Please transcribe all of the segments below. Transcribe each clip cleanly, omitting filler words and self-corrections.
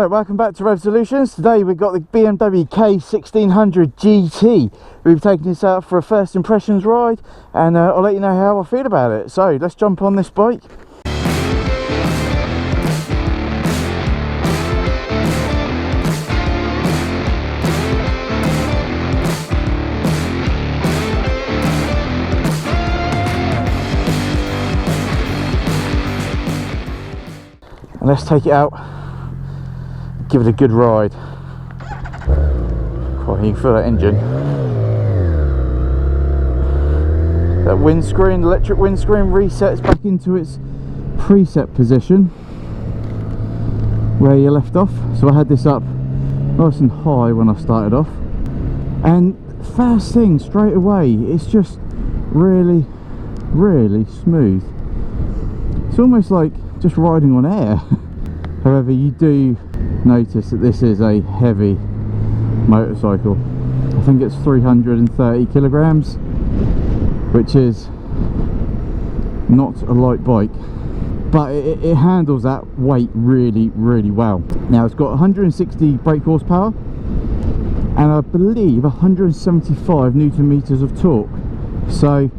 Right, welcome back to Rev Solutions. Today we've got the BMW K1600 GT. We've taken this out for a first impressions ride, and I'll let you know how I feel about it. So let's jump on this bike. And let's take it out, give it a good ride. Quite, you can feel that engine. That windscreen, electric windscreen, resets back into its preset position where you left off. So I had this up nice and high when I started off, and first thing straight away, it's just really smooth. It's almost like just riding on air. However, you do notice that this is a heavy motorcycle. I think it's 330 kilograms, which is not a light bike, but it handles that weight really well. Now it's got 160 brake horsepower and I believe 175 newton meters of torque, so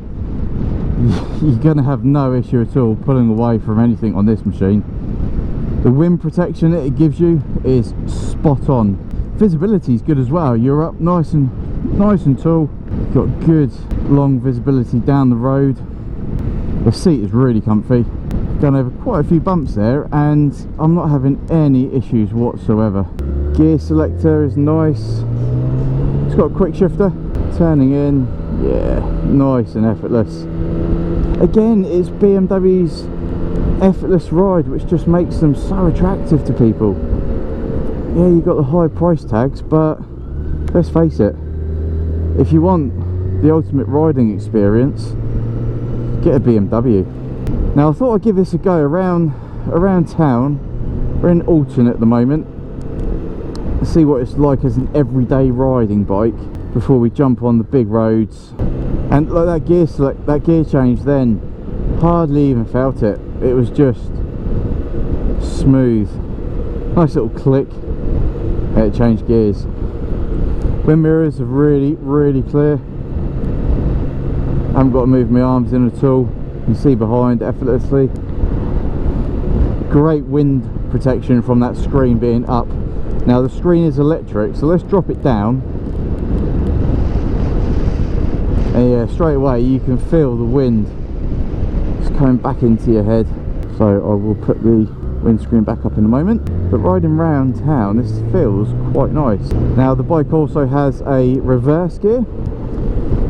you're going to have no issue at all pulling away from anything on this machine. The wind protection that it gives you is spot on. Visibility is good as well. You're up nice and tall. You've got good long visibility down the road. The seat is really comfy. Gone over quite a few bumps there and I'm not having any issues whatsoever. Gear selector is nice. It's got a quick shifter. Turning in, yeah, nice and effortless. Again, it's BMW's effortless ride which just makes them so attractive to people. Yeah, you got the high price tags, but let's face it, if you want the ultimate riding experience, get a BMW. Now I thought I'd give this a go around town. We're in Alton at the moment. Let's see what it's like as an everyday riding bike before we jump on the big roads. And like that gear change then, hardly even felt it. It was just smooth. Nice little click and it changed gears. Wind mirrors are really clear. I haven't got to move my arms in at all. You can see behind effortlessly. Great wind protection from that screen being up. Now the screen is electric, so let's drop it down. And yeah, straight away you can feel the wind just coming back into your head. So I will put the windscreen back up in a moment. But riding around town, this feels quite nice. Now the bike also has a reverse gear.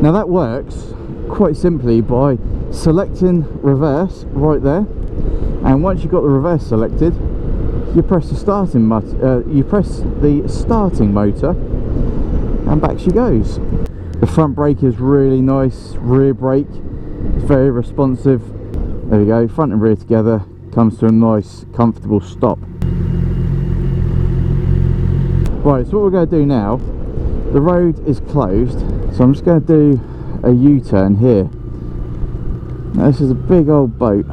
Now that works quite simply by selecting reverse right there, and once you've got the reverse selected, you press the starting motor and back she goes. The front brake is really nice, rear brake is very responsive. There we go, front and rear together, comes to a nice comfortable stop. Right, so what we're going to do now, the road is closed, so I'm just going to do a U-turn here. Now this is a big old boat,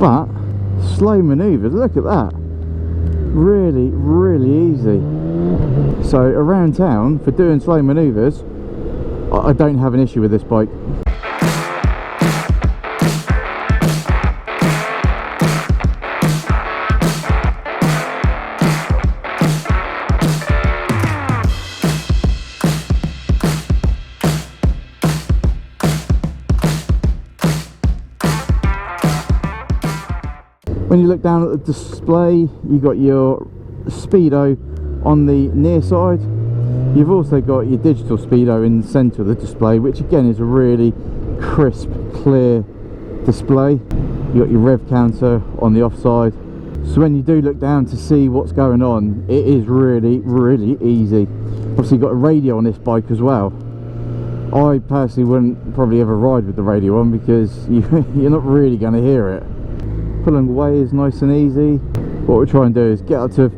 but slow manoeuvres, look at that, really easy. So around town, for doing slow manoeuvres, I don't have an issue with this bike. When you look down at the display, you got your speedo on the near side. You've also got your digital speedo in the centre of the display, which again is a really crisp, clear display. You got your rev counter on the offside, so when you do look down to see what's going on, it is really easy. Obviously, you've got a radio on this bike as well. I personally wouldn't probably ever ride with the radio on because you're not really going to hear it. Pulling away is nice and easy. What we're trying to do is get up to a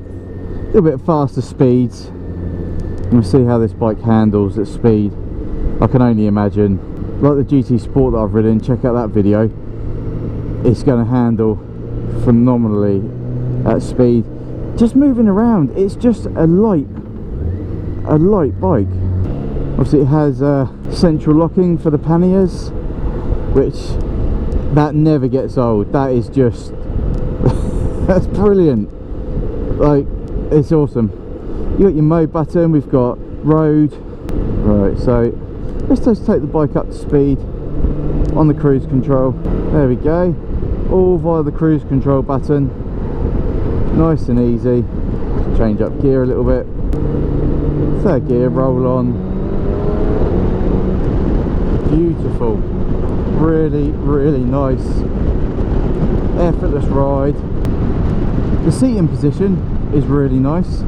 little bit faster speeds, and we'll see how this bike handles at speed. I can only imagine, like the GT Sport that I've ridden, check out that video. It's going to handle phenomenally at speed. Just moving around, it's just a light bike. Obviously it has central locking for the panniers, which that never gets old. That is just that's brilliant. Like, it's awesome. You got your mode button, we've got road. Right, so let's just take the bike up to speed on the cruise control. There we go, all via the cruise control button. Nice and easy. Change up gear a little bit. Third gear, roll on. Beautiful. Really, really nice. Effortless ride. The seating position is really nice.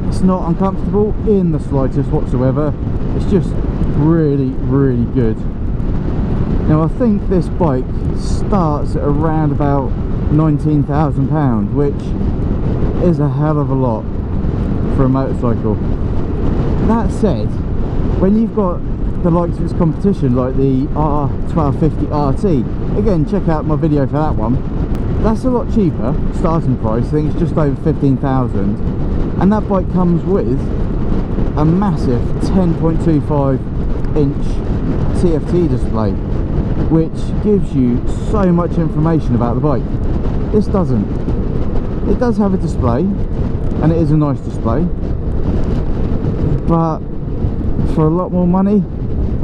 It's not uncomfortable in the slightest whatsoever. It's just really, really good. Now I think this bike starts at around about £19,000, which is a hell of a lot for a motorcycle. That said, when you've got the likes of its competition like the R1250 RT, again, check out my video for that one. That's a lot cheaper starting price. I think it's just over 15,000, and that bike comes with a massive 10.25 inch TFT display, which gives you so much information about the bike. This doesn't. It does have a display, and it is a nice display, but for a lot more money,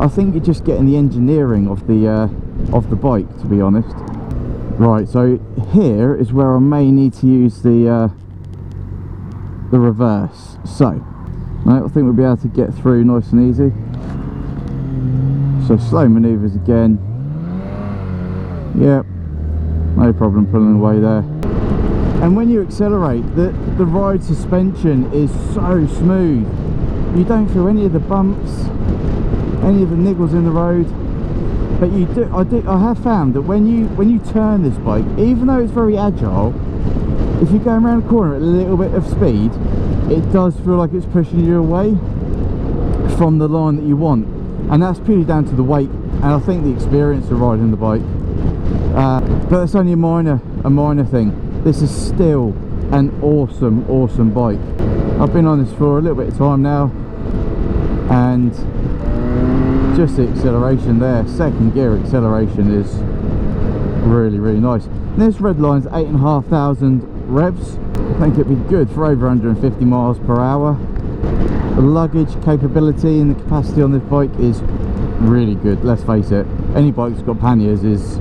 I think you're just getting the engineering of the bike, to be honest. Right, so here is where I may need to use the reverse. So, right, I think we'll be able to get through nice and easy. So slow manoeuvres again. Yep, no problem pulling away there. And when you accelerate, the ride suspension is so smooth. You don't feel any of the bumps, any of the niggles in the road. But you do. I have found that when you turn this bike, even though it's very agile, if you're going around the corner at a little bit of speed, it does feel like it's pushing you away from the line that you want, and that's purely down to the weight and I think the experience of riding the bike. But it's only a minor thing. This is still an awesome bike. I've been on this for a little bit of time now, and just the acceleration there, second gear acceleration, is really nice. And this red line's 8,500 revs. I think it'd be good for over 150 miles per hour. The luggage capability and the capacity on this bike is really good, let's face it. Any bike that's got panniers is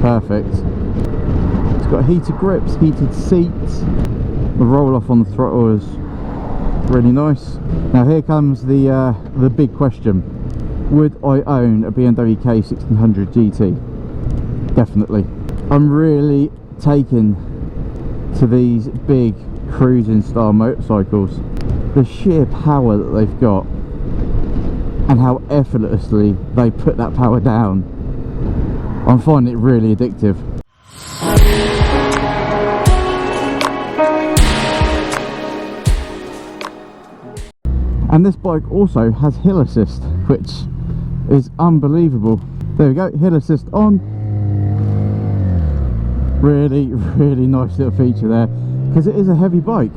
perfect. It's got heated grips, heated seats. The roll off on the throttle is really nice. Now here comes the big question. Would I own a BMW K1600 GT? Definitely. I'm really taken to these big cruising style motorcycles. The sheer power that they've got and how effortlessly they put that power down, I'm finding it really addictive. And this bike also has hill assist, which is unbelievable. There we go, hill assist on. Really nice little feature there, because it is a heavy bike,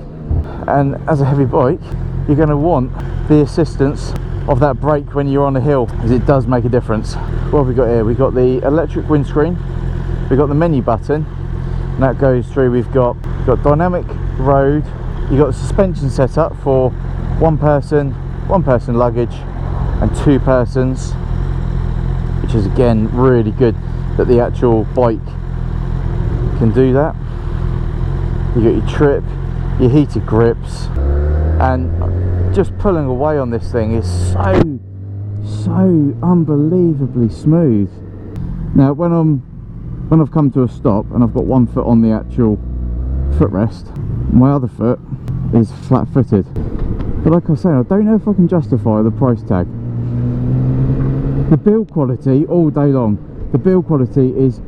and as a heavy bike you're going to want the assistance of that brake when you're on a hill, because it does make a difference. What have we got here? We've got the electric windscreen, we've got the menu button, and that goes through. We've got dynamic road, you've got the suspension set up for one person luggage and 2 persons, which is again really good that the actual bike can do that. You got your trip, your heated grips, and just pulling away on this thing is so unbelievably smooth. Now when I've come to a stop and I've got one foot on the actual footrest, my other foot is flat-footed. But like I was saying, I don't know if I can justify the price tag. The build quality all day long, the build quality is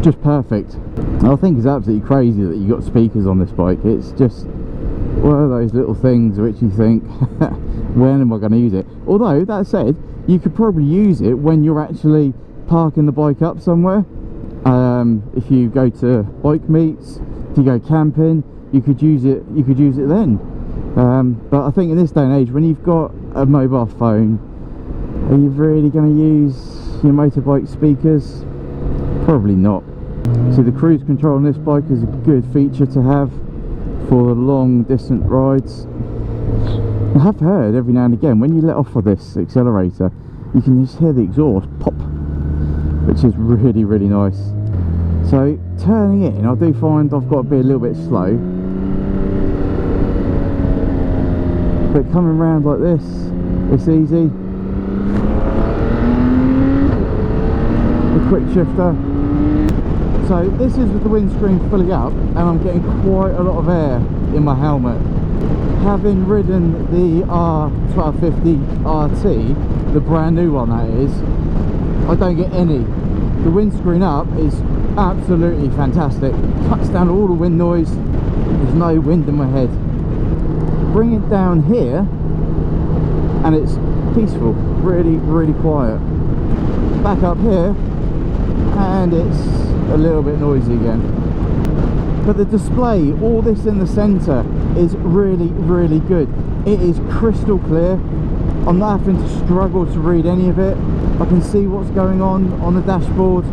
just perfect. And I think it's absolutely crazy that you got speakers on this bike. It's just one of those little things which you think, when am I going to use it? Although that said, you could probably use it when you're actually parking the bike up somewhere If you go to bike meets, if you go camping, you could use it then. But I think in this day and age, when you've got a mobile phone, are you really going to use your motorbike speakers? Probably not. See, the cruise control on this bike is a good feature to have for long distance rides. I have heard every now and again when you let off of this accelerator, you can just hear the exhaust pop, which is really, really nice. So turning in, I do find I've got to be a little bit slow, but coming around like this, it's easy. The quick shifter. So this is with the windscreen fully up, and I'm getting quite a lot of air in my helmet. Having ridden the R1250 RT, the brand new one that is, I don't get any. The windscreen up is absolutely fantastic. Cuts down all the wind noise. There's no wind in my head. Bring it down here and it's peaceful, really, really quiet. Back up here and it's a little bit noisy again. But the display, all this in the center, is really, really good. It is crystal clear. I'm not having to struggle to read any of it. I can see what's going on the dashboard.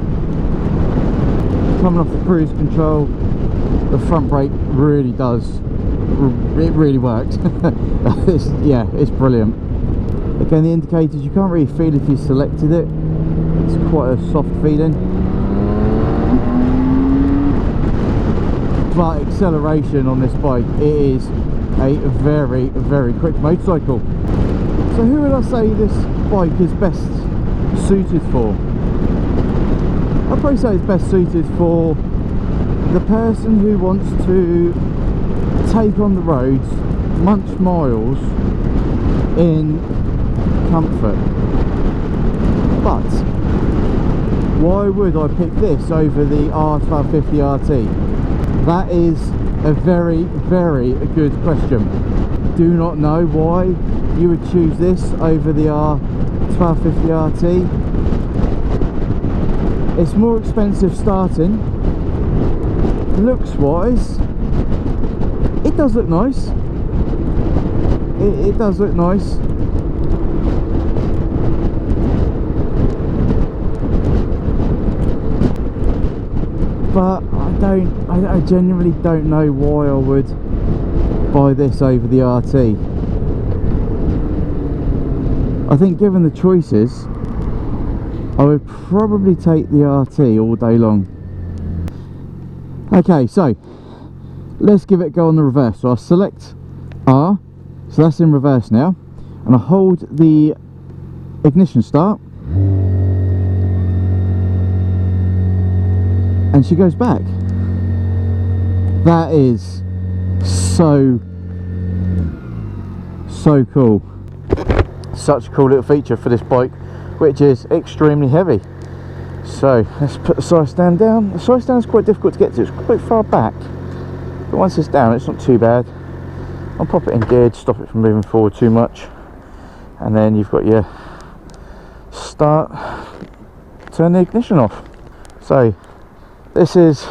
Coming off the cruise control, the front brake really does, it really works. Yeah, it's brilliant. Again, the indicators, you can't really feel if you selected it. It's quite a soft feeling. But acceleration on this bike, it is a very, very quick motorcycle. So who would I say this bike is best suited for? I'd probably say it's best suited for the person who wants to take on the roads, munch miles in comfort. But why would I pick this over the R1250 RT? That is a very, very good question. Do not know why you would choose this over the R1250 RT. It's more expensive starting. Looks wise, it does look nice. It does look nice. But I genuinely don't know why I would buy this over the RT. I think given the choices, I would probably take the RT all day long. Okay, so let's give it a go on the reverse. So I'll select R, so that's in reverse now, and I hold the ignition start, and she goes back. That is so cool. Such a cool little feature for this bike, which is extremely heavy. So let's put the side stand down. The side stand is quite difficult to get to, it's quite far back, but once it's down it's not too bad. I'll pop it in gear to stop it from moving forward too much, and then you've got your start, turn the ignition off. So this is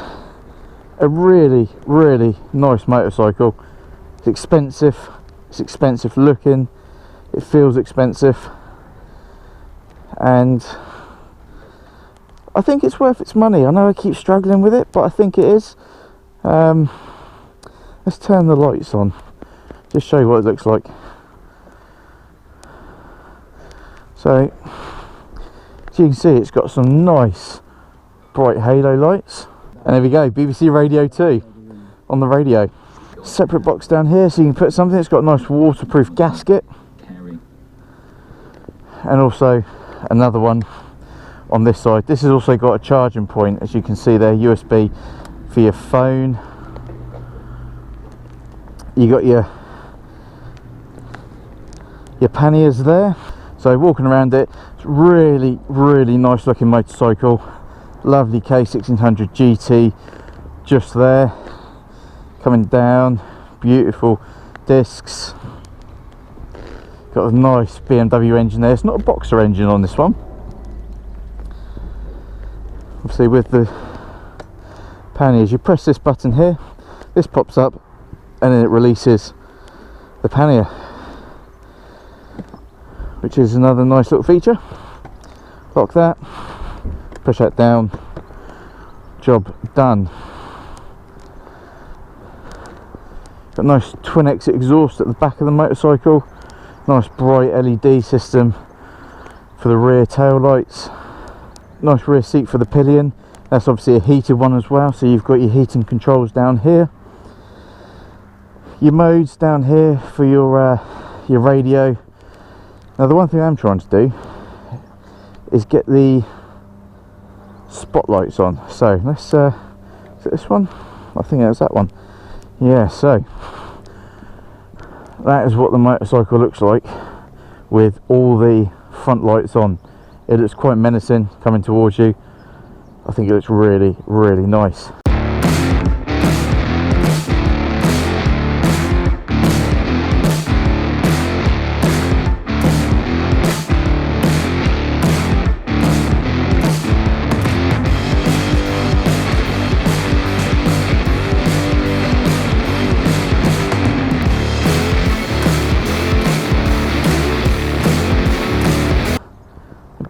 a really, really nice motorcycle. It's expensive looking, it feels expensive, and I think it's worth its money. I know I keep struggling with it, but I think it is. Let's turn the lights on, just show you what it looks like. So as you can see, it's got some nice bright halo lights, and there we go, BBC Radio 2 on the radio. Separate box down here so you can put something. It's got a nice waterproof gasket, and also another one on this side. This has also got a charging point, as you can see there, USB for your phone. You got your panniers there. So walking around it, it's really, really nice looking motorcycle. Lovely K1600 GT just there, coming down, beautiful discs. Got a nice BMW engine there. It's not a boxer engine on this one. Obviously with the panniers. You press this button here, this pops up, and then it releases the pannier, which is another nice little feature. Lock that, push that down, job done. Got a nice twin exit exhaust at the back of the motorcycle, nice bright LED system for the rear tail lights, nice rear seat for the pillion. That's obviously a heated one as well, so you've got your heating controls down here, your modes down here for your radio. Now the one thing I'm trying to do is get the spotlights on, so let's is it this one? I think it was that one. Yeah, so that is what the motorcycle looks like with all the front lights on. It looks quite menacing coming towards you. I think it looks really, really nice.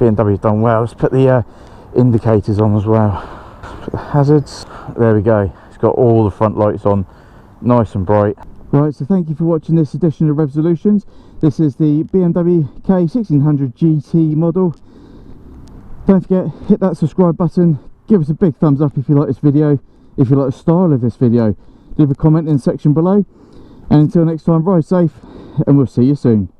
BMW's done well. Let's put the indicators on as well. Put the hazards. There we go. It's got all the front lights on, nice and bright. Right, so thank you for watching this edition of Resolutions. This is the BMW K1600 GT model. Don't forget, hit that subscribe button. Give us a big thumbs up if you like this video. If you like the style of this video, leave a comment in the section below. And until next time, ride safe, and we'll see you soon.